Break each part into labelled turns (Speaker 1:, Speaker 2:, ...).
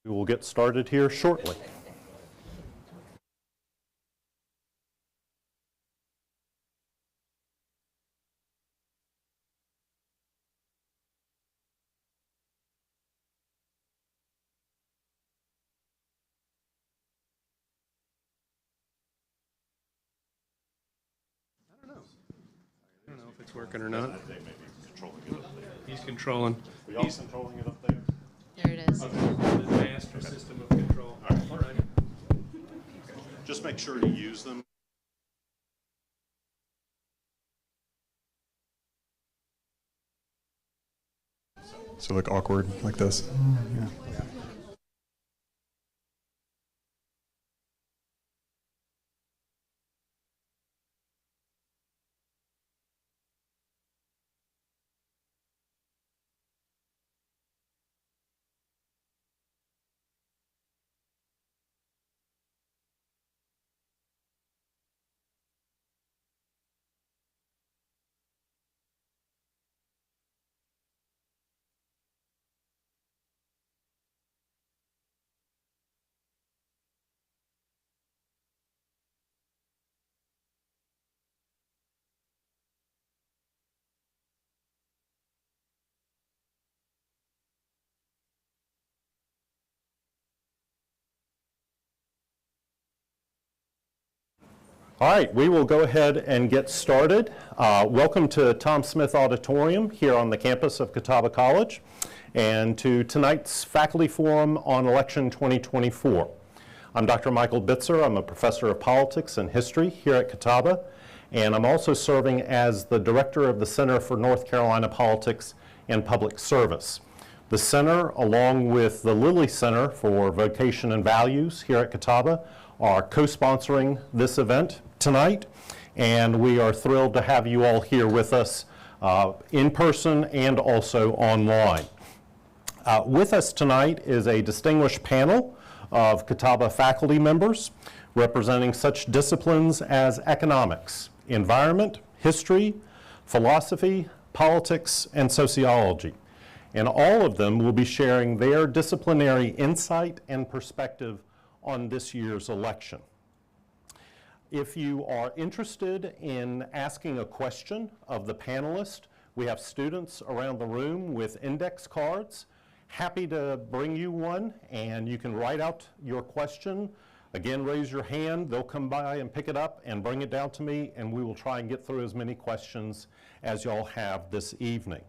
Speaker 1: We will get started here shortly.
Speaker 2: I don't know if it's working or not. He's controlling.
Speaker 1: We all controlling it up there?
Speaker 3: There it is.
Speaker 2: The master system of control. All right.
Speaker 1: Just make sure to use them.
Speaker 4: So look awkward like this. Yeah.
Speaker 1: All right, we will go ahead and get started. Welcome to Tom Smith Auditorium here on the campus of Catawba College and to tonight's Faculty Forum on Election 2024. I'm Dr. Michael Bitzer. I'm a professor of politics and history here at Catawba, and I'm also serving as the director of the Center for North Carolina Politics and Public Service. The center, along with the Lilly Center for Vocation and Values here at Catawba, are co-sponsoring this event tonight, and we are thrilled to have you all here with us in person and also online. With us tonight is a distinguished panel of Catawba faculty members representing such disciplines as economics, environment, history, philosophy, politics, and sociology. And all of them will be sharing their disciplinary insight and perspective on this year's election. If you are interested in asking a question of the panelists, we have students around the room with index cards. Happy to bring you one, and you can write out your question. Again, raise your hand. They'll come by and pick it up and bring it down to me, and we will try and get through as many questions as y'all have this evening.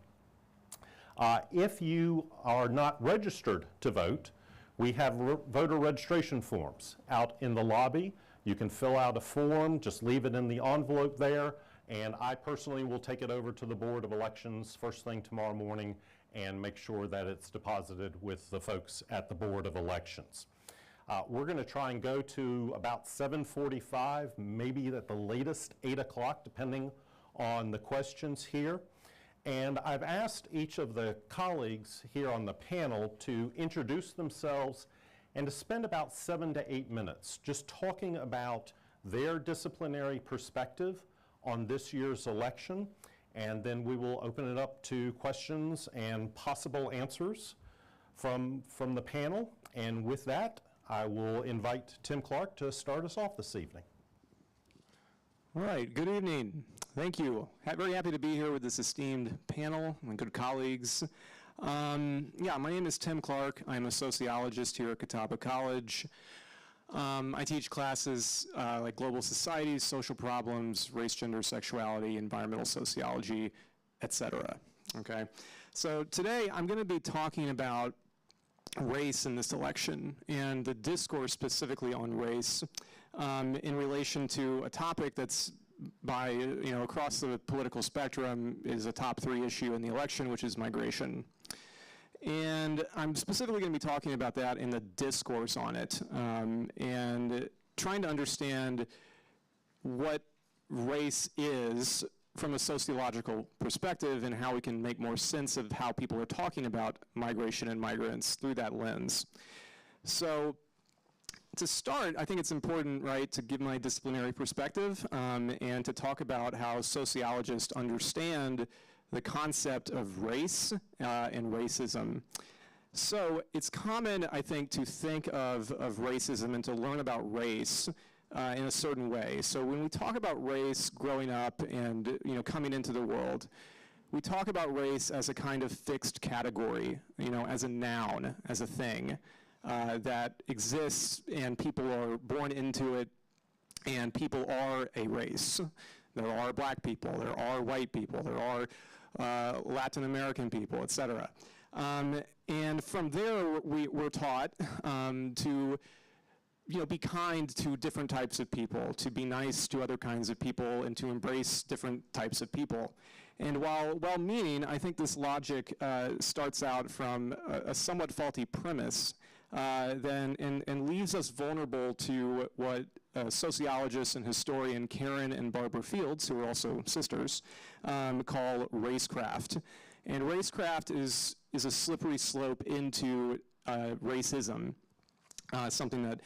Speaker 1: If you are not registered to vote, we have voter registration forms out in the lobby. You can fill out a form, just leave it in the envelope there, and I personally will take it over to the Board of Elections first thing tomorrow morning and make sure that it's deposited with the folks at the Board of Elections. We're going to try and go to about 7:45, maybe at the latest 8 o'clock, depending on the questions here. And I've asked each of the colleagues here on the panel to introduce themselves and to spend about 7 to 8 minutes just talking about their disciplinary perspective on this year's election. And then we will open it up to questions and possible answers from the panel. And with that, I will invite Tim Clark to start us off this evening.
Speaker 4: All right, good evening. Thank you. Very happy to be here with this esteemed panel and good colleagues. My name is Tim Clark. I'm a sociologist here at Catawba College. I teach classes like global societies, social problems, race, gender, sexuality, environmental sociology, etc. Okay, so today I'm going to be talking about race in this election and the discourse specifically on race in relation to a topic that's across the political spectrum is a top 3 issue in the election, which is migration. And I'm specifically going to be talking about that in the discourse on it and trying to understand what race is from a sociological perspective and how we can make more sense of how people are talking about migration and migrants through that lens. So to start, I think it's important, right, to give my disciplinary perspective and to talk about how sociologists understand the concept of race and racism. So it's common, I think, to think of racism and to learn about race in a certain way. So when we talk about race growing up and coming into the world, we talk about race as a kind of fixed category, as a noun, as a thing that exists, and people are born into it, and people are a race. There are black people, there are white people, there are Latin American people, et cetera. And from there, we're taught to be kind to different types of people, to be nice to other kinds of people, and to embrace different types of people. And while well-meaning, I think this logic starts out from a somewhat faulty premise, and leaves us vulnerable to what sociologist and historian Karen and Barbara Fields, who are also sisters, call racecraft. And racecraft is a slippery slope into racism, something that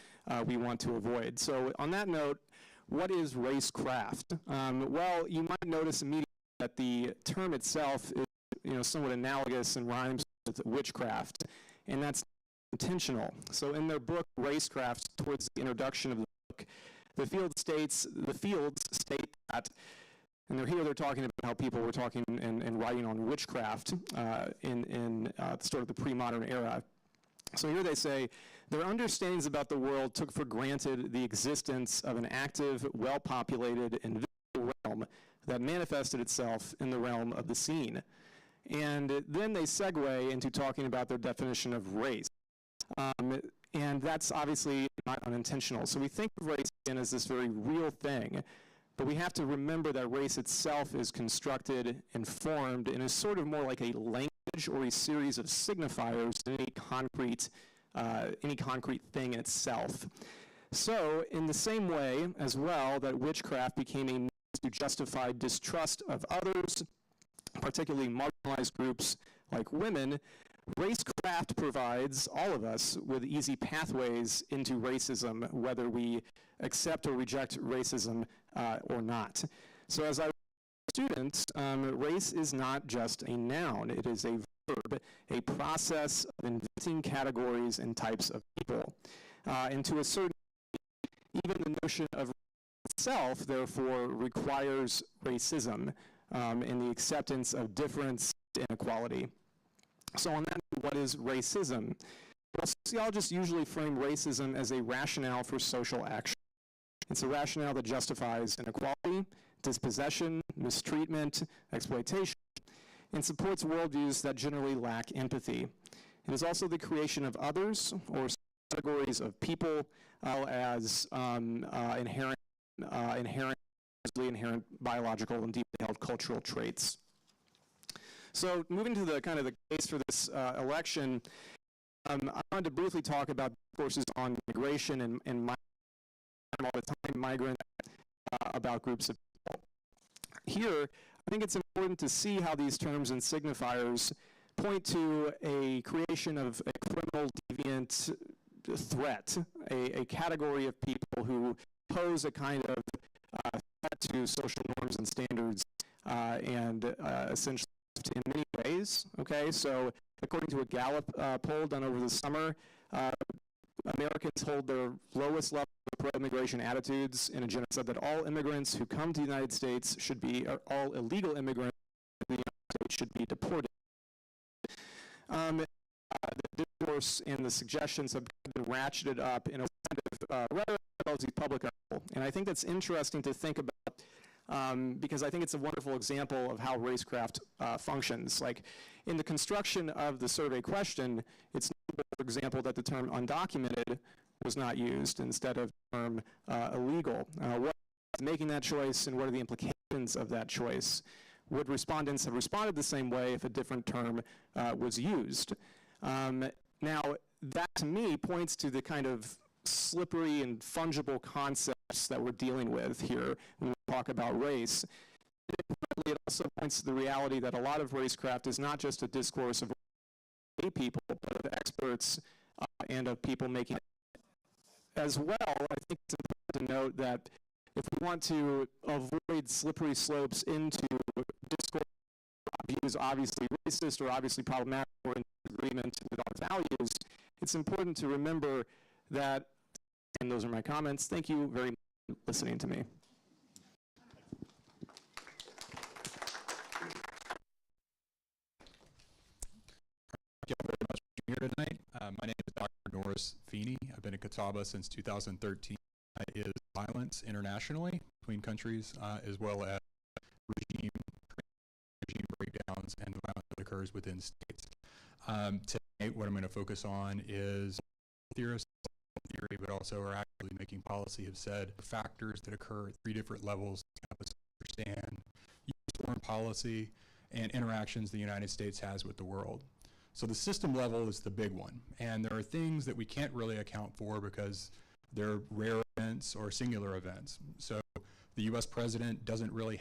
Speaker 4: we want to avoid. So on that note, what is racecraft? Well, you might notice immediately that the term itself is somewhat analogous and rhymes with witchcraft, and that's intentional. So in their book, Racecraft, towards the introduction of the book, the Fields state that, and they're talking about how people were talking and writing on witchcraft in sort of the pre-modern era. So here they say, their understandings about the world took for granted the existence of an active, well-populated, and visible realm that manifested itself in the realm of the seen. And then they segue into talking about their definition of race. And that's obviously not unintentional. So we think of race again as this very real thing, but we have to remember that race itself is constructed and formed and is sort of more like a language or a series of signifiers than any concrete thing in itself. So in the same way as well that witchcraft became a means to justify distrust of others, particularly marginalized groups like women, racecraft provides all of us with easy pathways into racism, whether we accept or reject racism or not. So as I students, race is not just a noun, it is a verb, a process of inventing categories and types of people. And to a certain degree, even the notion of itself, therefore, requires racism in the acceptance of difference and equality. So on that, what is racism? Well, sociologists usually frame racism as a rationale for social action. It's a rationale that justifies inequality, dispossession, mistreatment, exploitation, and supports worldviews that generally lack empathy. It is also the creation of others or categories of people as inherent biological and deeply held cultural traits. So moving to the kind of the case for this election, I wanted to briefly talk about courses on migration and all the time migrant about groups of people. Here, I think it's important to see how these terms and signifiers point to a creation of a criminal deviant threat, a category of people who pose a kind of threat to social norms and standards and essentially in many ways. Okay, so according to a Gallup poll done over the summer, Americans hold their lowest level of pro-immigration attitudes in a agenda said that all immigrants who come to the United States should be, or all illegal immigrants to the United States should be deported. The discourse and the suggestions have been ratcheted up in a kind of rather lousy public article. And I think that's interesting to think about because I think it's a wonderful example of how racecraft functions. Like in the construction of the survey question, it's notable, for example, that the term undocumented was not used instead of the term illegal. What is making that choice and what are the implications of that choice? Would respondents have responded the same way if a different term was used? Now, that to me points to the kind of slippery and fungible concepts that we're dealing with here when we talk about race. It also points to the reality that a lot of racecraft is not just a discourse of people, but of experts and of people making it. As well, I think it's important to note that if we want to avoid slippery slopes into discourse views obviously racist or obviously problematic, we're in agreement with our values, it's important to remember that, and those are my comments. Thank you very much for listening to me.
Speaker 3: Thank you all very much for being here tonight. My name is Dr. Norris Feeney. I've been at Catawba since 2013. Is violence internationally between countries as well as regime breakdowns and violence that occurs within states. Tonight, what I'm going to focus on is theorists theory, but also are actually making policy, have said factors that occur at 3 different levels to help us understand US foreign policy and interactions the United States has with the world. So the system level is the big one, and there are things that we can't really account for because they're rare events or singular events. So the US president doesn't really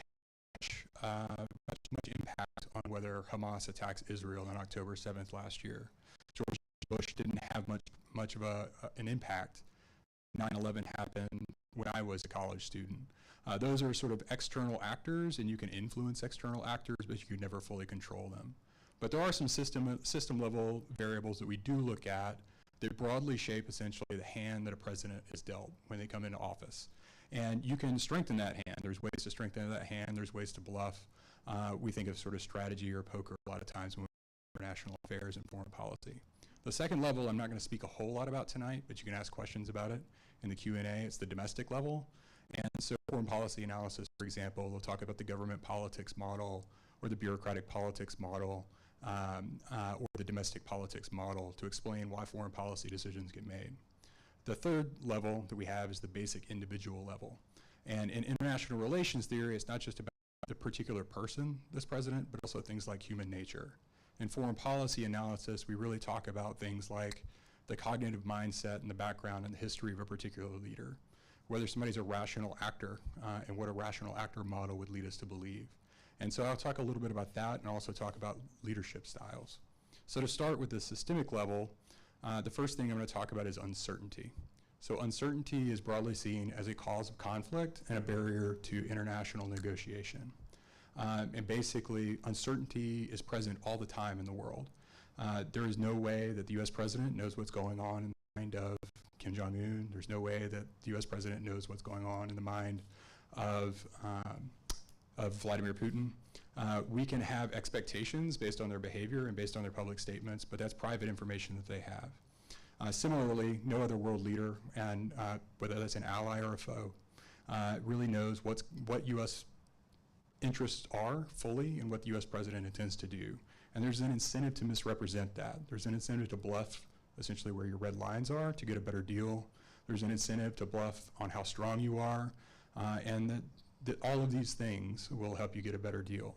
Speaker 3: have much impact on whether Hamas attacks Israel on October 7th last year. George Bush didn't have much of an impact. 9/11 happened when I was a college student. Those are sort of external actors, and you can influence external actors, but you can never fully control them. But there are some system level variables that we do look at that broadly shape essentially the hand that a president is dealt when they come into office. And you can strengthen that hand. There's ways to strengthen that hand. There's ways to bluff. We think of sort of strategy or poker a lot of times when we're international affairs and foreign policy. The second level I'm not going to speak a whole lot about tonight, but you can ask questions about it in the Q&A. It's the domestic level. And so foreign policy analysis, for example, we'll talk about the government politics model or the bureaucratic politics model or the domestic politics model to explain why foreign policy decisions get made. The third level that we have is the basic individual level. And in international relations theory, it's not just about the particular person, this president, but also things like human nature. In foreign policy analysis, we really talk about things like the cognitive mindset and the background and the history of a particular leader, whether somebody's a rational actor and what a rational actor model would lead us to believe. And so I'll talk a little bit about that and also talk about leadership styles. So to start with the systemic level, the first thing I'm going to talk about is uncertainty. So uncertainty is broadly seen as a cause of conflict and a barrier to international negotiation. And basically, uncertainty is present all the time in the world. There is no way that the US president knows what's going on in the mind of Kim Jong-un. There's no way that the US president knows what's going on in the mind of Vladimir Putin. We can have expectations based on their behavior and based on their public statements, but that's private information that they have. Similarly, no other world leader, and whether that's an ally or a foe, really knows what US interests are fully and what the US president intends to do. And there's an incentive to misrepresent that. There's an incentive to bluff essentially where your red lines are to get a better deal. There's an incentive to bluff on how strong you are, and that all of these things will help you get a better deal.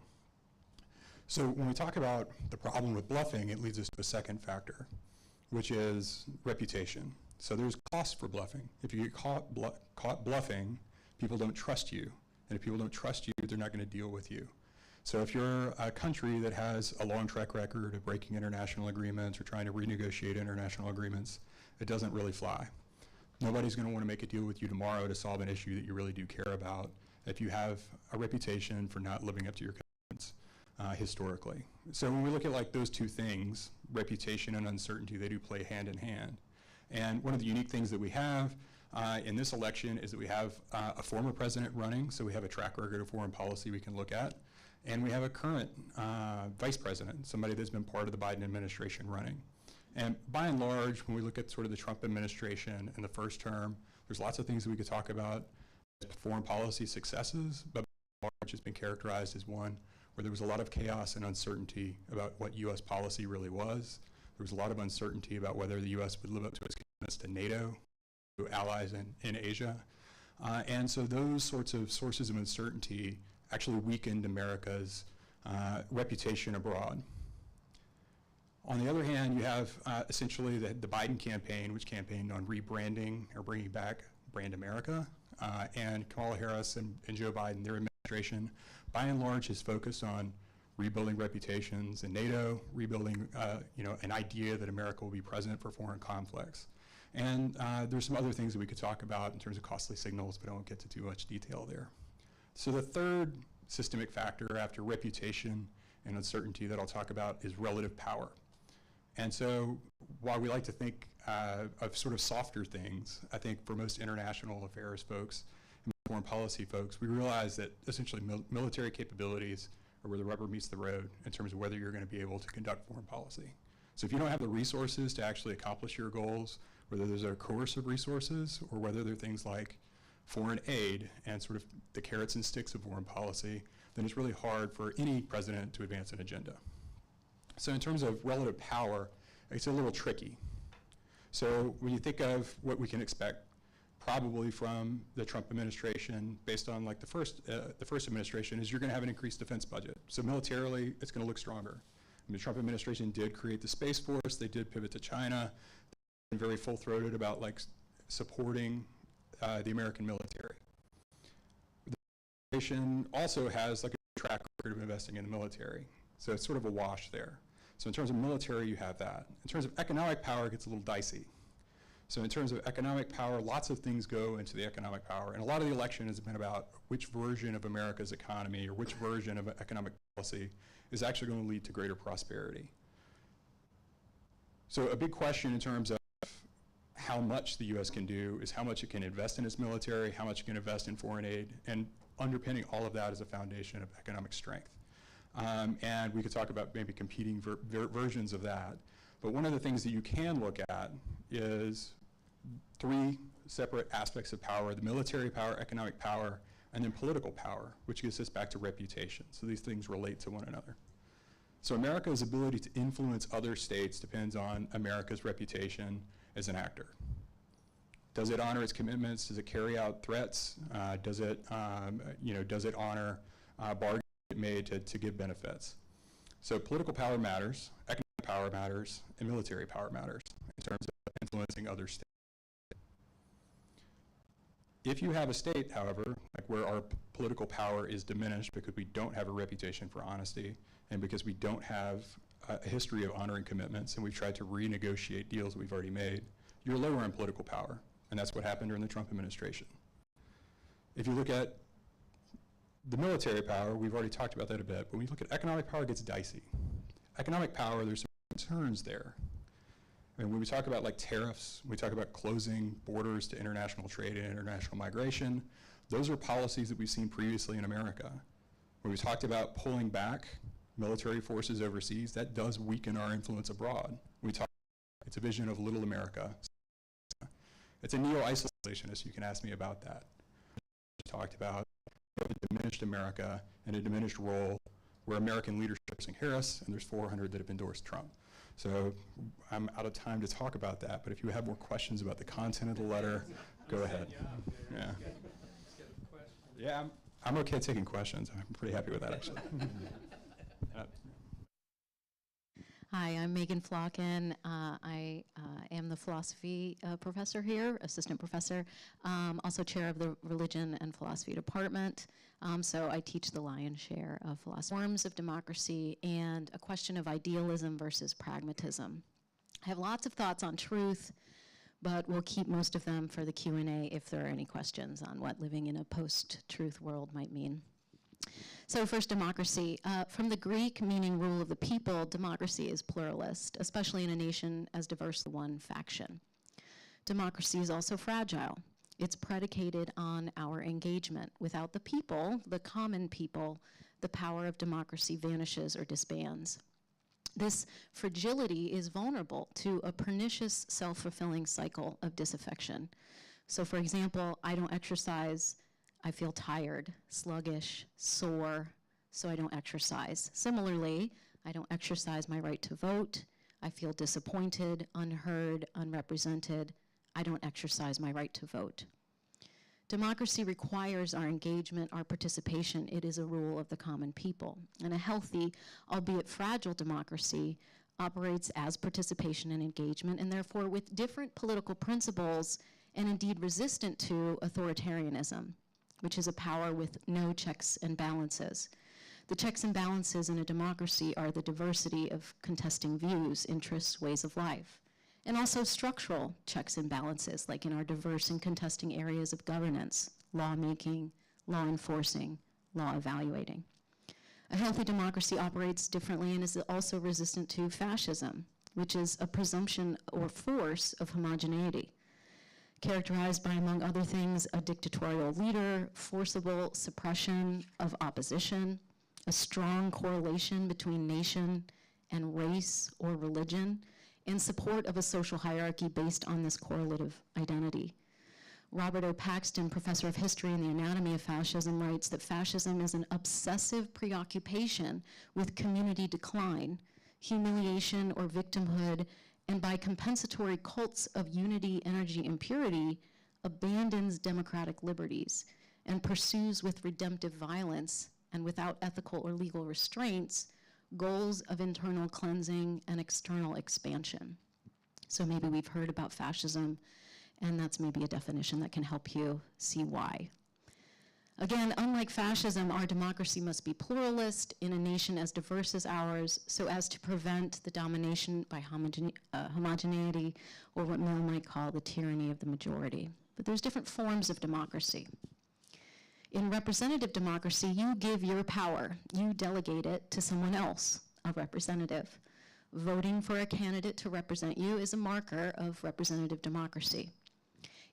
Speaker 3: So when we talk about the problem with bluffing, it leads us to a second factor, which is reputation. So there's cost for bluffing. If you get caught bluffing, people don't trust you. And if people don't trust you, they're not going to deal with you. So if you're a country that has a long track record of breaking international agreements or trying to renegotiate international agreements, it doesn't really fly. Nobody's going to want to make a deal with you tomorrow to solve an issue that you really do care about if you have a reputation for not living up to your commitments historically. So when we look at like those two things, reputation and uncertainty, they do play hand in hand. And one of the unique things that we have in this election is that we have a former president running, so we have a track record of foreign policy we can look at, and we have a current vice president, somebody that's been part of the Biden administration running. And by and large, when we look at sort of the Trump administration in the first term, there's lots of things that we could talk about as foreign policy successes, but by and large it's been characterized as one where there was a lot of chaos and uncertainty about what US policy really was. There was a lot of uncertainty about whether the US would live up to its commitments to NATO, to allies in Asia. And so those sorts of sources of uncertainty actually weakened America's reputation abroad. On the other hand, you have essentially the Biden campaign, which campaigned on rebranding or bringing back Brand America, and Kamala Harris and Joe Biden, their administration, by and large is focused on rebuilding reputations in NATO, rebuilding an idea that America will be present for foreign conflicts. And there's some other things that we could talk about in terms of costly signals, but I won't get to too much detail there. So the third systemic factor after reputation and uncertainty that I'll talk about is relative power. And so while we like to think of sort of softer things, I think for most international affairs folks and foreign policy folks, we realize that essentially military capabilities are where the rubber meets the road in terms of whether you're going to be able to conduct foreign policy. So if you don't have the resources to actually accomplish your goals, whether those are coercive resources or whether they're things like foreign aid and sort of the carrots and sticks of foreign policy, then it's really hard for any president to advance an agenda. So in terms of relative power, it's a little tricky. So when you think of what we can expect probably from the Trump administration, based on like the first administration, is you're going to have an increased defense budget. So militarily, it's going to look stronger. I mean, the Trump administration did create the Space Force. They did pivot to China. They've been very full-throated about like supporting the American military. The administration also has like a track record of investing in the military. So it's sort of a wash there. So in terms of military, you have that. In terms of economic power, it gets a little dicey. So in terms of economic power, lots of things go into the economic power. And a lot of the election has been about which version of America's economy or which version of economic policy is actually going to lead to greater prosperity. So a big question in terms of how much the US can do is how much it can invest in its military, how much it can invest in foreign aid, and underpinning all of that is a foundation of economic strength. And we could talk about maybe competing versions of that. But one of the things that you can look at is three separate aspects of power: the military power, economic power, and then political power, which gets us back to reputation. So these things relate to one another. So America's ability to influence other states depends on America's reputation as an actor. Does it honor its commitments? Does it carry out threats? Does it honor bargains made to give benefits? So political power matters, economic power matters, and military power matters in terms of influencing other states. If you have a state, however, like where our political power is diminished because we don't have a reputation for honesty and because we don't have a history of honoring commitments and we've tried to renegotiate deals that we've already made, you're lower in political power. And that's what happened during the Trump administration. If you look at the military power, we've already talked about that a bit, but when you look at economic power, it gets dicey. Economic power, there's some concerns there. I mean, when we talk about like tariffs, we talk about closing borders to international trade and international migration, those are policies that we've seen previously in America. When we talked about pulling back military forces overseas, that does weaken our influence abroad. It's a vision of little America. It's a neo-isolationist, you can ask me about that. We talked about a diminished America and a diminished role where American leadership is in Harris, and there's 400 that have endorsed Trump. So I'm out of time to talk about that, but if you have more questions about the content of the letter, go ahead. Yeah, I'm okay taking questions. I'm pretty happy with that, actually.
Speaker 5: Hi, I'm Megan Flocken. I am the philosophy professor here, assistant professor, also chair of the religion and philosophy department. So I teach the lion's share of philosophy. Forms of democracy and a question of idealism versus pragmatism. I have lots of thoughts on truth, but we'll keep most of them for the Q&A if there are any questions on what living in a post-truth world might mean. So first, democracy. From the Greek meaning rule of the people, democracy is pluralist, especially in a nation as diverse as one faction. Democracy is also fragile. It's predicated on our engagement. Without the people, the common people, the power of democracy vanishes or disbands. This fragility is vulnerable to a pernicious self-fulfilling cycle of disaffection. So for example, I don't exercise, I feel tired, sluggish, sore, so I don't exercise. Similarly, I don't exercise my right to vote. I feel disappointed, unheard, unrepresented. I don't exercise my right to vote. Democracy requires our engagement, our participation. It is a rule of the common people. And a healthy, albeit fragile democracy operates as participation and engagement, and therefore with different political principles and indeed resistant to authoritarianism, which is a power with no checks and balances. The checks and balances in a democracy are the diversity of contesting views, interests, ways of life, and also structural checks and balances, like in our diverse and contesting areas of governance, lawmaking, law enforcing, law evaluating. A healthy democracy operates differently and is also resistant to fascism, which is a presumption or force of homogeneity, characterized by, among other things, a dictatorial leader, forcible suppression of opposition, a strong correlation between nation and race or religion, and support of a social hierarchy based on this correlative identity. Robert O. Paxton, professor of history in the anatomy of fascism, writes that fascism is an obsessive preoccupation with community decline, humiliation or victimhood, and by compensatory cults of unity, energy, and purity, abandons democratic liberties and pursues with redemptive violence and without ethical or legal restraints goals of internal cleansing and external expansion. So maybe we've heard about fascism, and that's maybe a definition that can help you see why. Again, unlike fascism, our democracy must be pluralist in a nation as diverse as ours so as to prevent the domination by homogeneity, or what Mill might call the tyranny of the majority. But there's different forms of democracy. In representative democracy, you give your power, you delegate it to someone else, a representative. Voting for a candidate to represent you is a marker of representative democracy.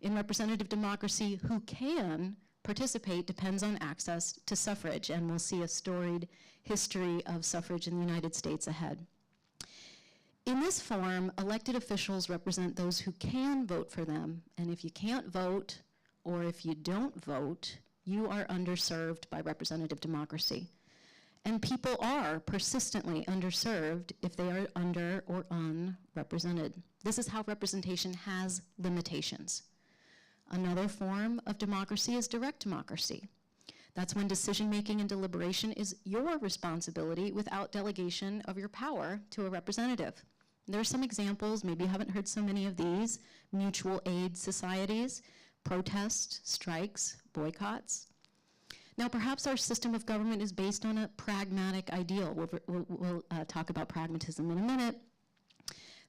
Speaker 5: In representative democracy, who can participate depends on access to suffrage, and we'll see a storied history of suffrage in the United States ahead. In this form, elected officials represent those who can vote for them, and if you can't vote, or if you don't vote, you are underserved by representative democracy. And people are persistently underserved if they are under or unrepresented. This is how representation has limitations. Another form of democracy is direct democracy. That's when decision-making and deliberation is your responsibility without delegation of your power to a representative. There are some examples, maybe you haven't heard so many of these: mutual aid societies, protests, strikes, boycotts. Now, perhaps our system of government is based on a pragmatic ideal. We'll talk about pragmatism in a minute.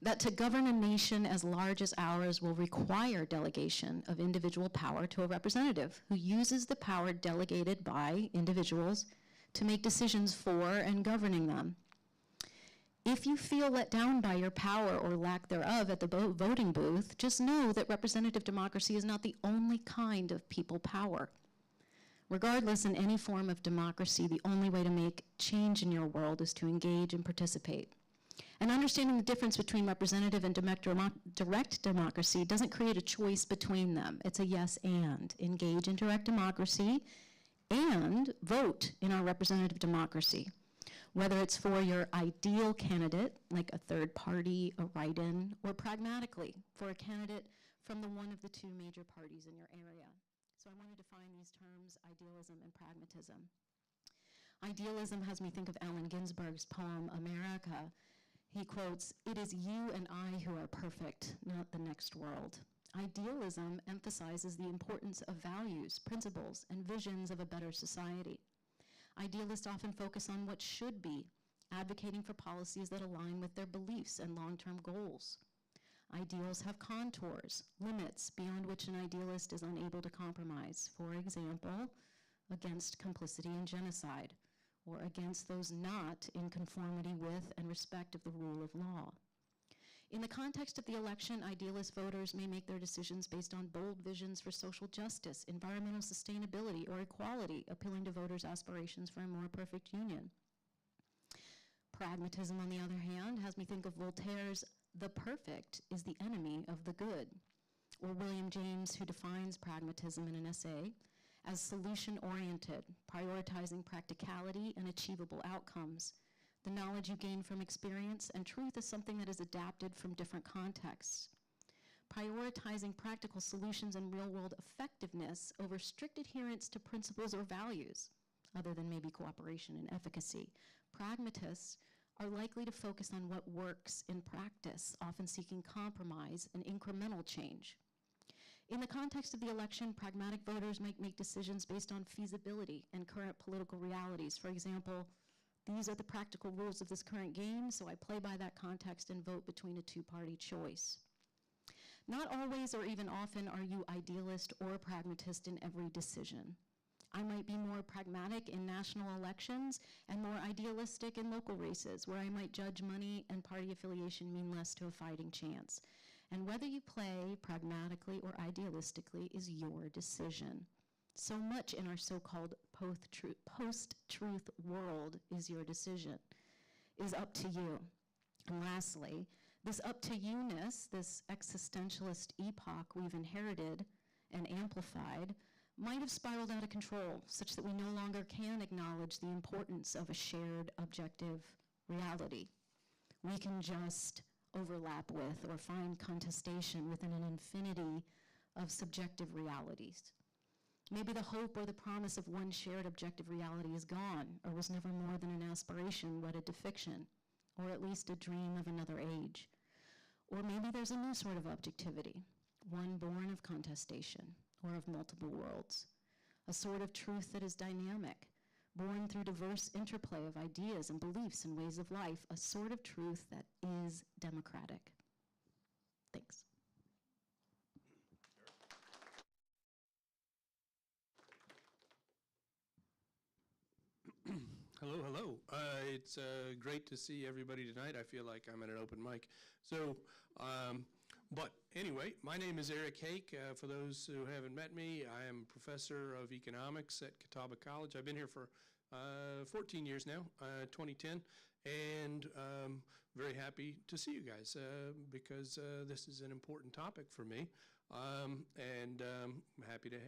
Speaker 5: That to govern a nation as large as ours will require delegation of individual power to a representative who uses the power delegated by individuals to make decisions for and governing them. If you feel let down by your power or lack thereof at the voting booth, just know that representative democracy is not the only kind of people power. Regardless, in any form of democracy, the only way to make change in your world is to engage and participate. And understanding the difference between representative and direct democracy doesn't create a choice between them. It's a yes and. Engage in direct democracy and vote in our representative democracy. Whether it's for your ideal candidate, like a third party, a write-in, or pragmatically for a candidate from the one of the two major parties in your area. So I want to define these terms, idealism and pragmatism. Idealism has me think of Allen Ginsberg's poem, America. He quotes, "It is you and I who are perfect, not the next world." Idealism emphasizes the importance of values, principles, and visions of a better society. Idealists often focus on what should be, advocating for policies that align with their beliefs and long-term goals. Ideals have contours, limits beyond which an idealist is unable to compromise. For example, against complicity in genocide, or against those not in conformity with and respect of the rule of law. In the context of the election, idealist voters may make their decisions based on bold visions for social justice, environmental sustainability, or equality, appealing to voters' aspirations for a more perfect union. Pragmatism, on the other hand, has me think of Voltaire's "the perfect is the enemy of the good," or William James, who defines pragmatism in an essay as solution-oriented, prioritizing practicality and achievable outcomes. The knowledge you gain from experience and truth is something that is adapted from different contexts. Prioritizing practical solutions and real-world effectiveness over strict adherence to principles or values, other than maybe cooperation and efficacy. Pragmatists are likely to focus on what works in practice, often seeking compromise and incremental change. In the context of the election, pragmatic voters might make decisions based on feasibility and current political realities. For example, these are the practical rules of this current game, so I play by that context and vote between a two-party choice. Not always or even often are you idealist or pragmatist in every decision. I might be more pragmatic in national elections and more idealistic in local races, where I might judge money and party affiliation mean less to a fighting chance. And whether you play pragmatically or idealistically is your decision. So much in our so-called post-truth world is your decision, is up to you. And lastly, this up to you-ness, this existentialist epoch we've inherited and amplified, might have spiraled out of control, such that we no longer can acknowledge the importance of a shared objective reality. We can just overlap with or find contestation within an infinity of subjective realities. Maybe the hope or the promise of one shared objective reality is gone, or was never more than an aspiration wedded to fiction, or at least a dream of another age. Or maybe there's a new sort of objectivity, one born of contestation, or of multiple worlds, a sort of truth that is dynamic, born through diverse interplay of ideas and beliefs and ways of life, a sort of truth that is democratic. Thanks.
Speaker 2: Hello, hello. It's great to see everybody tonight. I feel like I'm at an open mic. But anyway, my name is Eric Hake. For those who haven't met me, I am professor of economics at Catawba College. I've been here for 14 years now, 2010, and very happy to see you guys because this is an important topic for me, and I'm happy to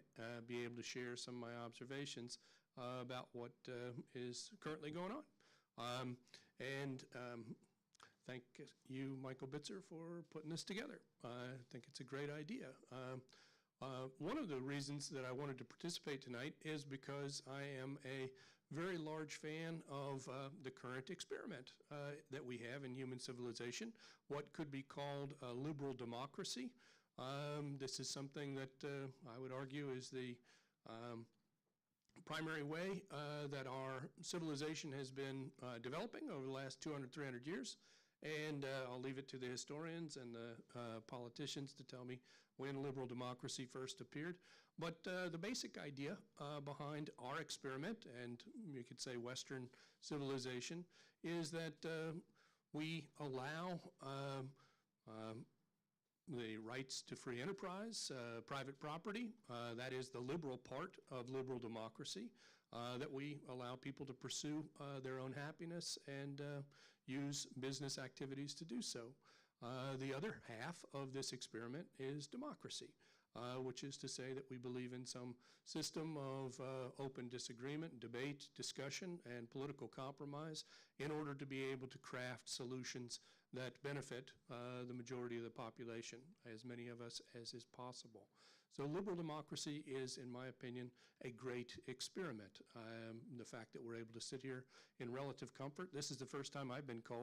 Speaker 2: be able to share some of my observations about what is currently going on. Thank you, Michael Bitzer, for putting this together. I think it's a great idea. One of the reasons that I wanted to participate tonight is because I am a very large fan of the current experiment that we have in human civilization, what could be called a liberal democracy. This is something that I would argue is the primary way that our civilization has been developing over the last 200, 300 years. And I'll leave it to the historians and the politicians to tell me when liberal democracy first appeared. But the basic idea behind our experiment, and you could say Western civilization, is that we allow the rights to free enterprise, private property, that is the liberal part of liberal democracy, that we allow people to pursue their own happiness and use business activities to do so. The other half of this experiment is democracy, which is to say that we believe in some system of open disagreement, debate, discussion, and political compromise in order to be able to craft solutions that benefit the majority of the population, as many of us as is possible. So liberal democracy is, in my opinion, a great experiment. The fact that we're able to sit here in relative comfort. This is the first time I've been called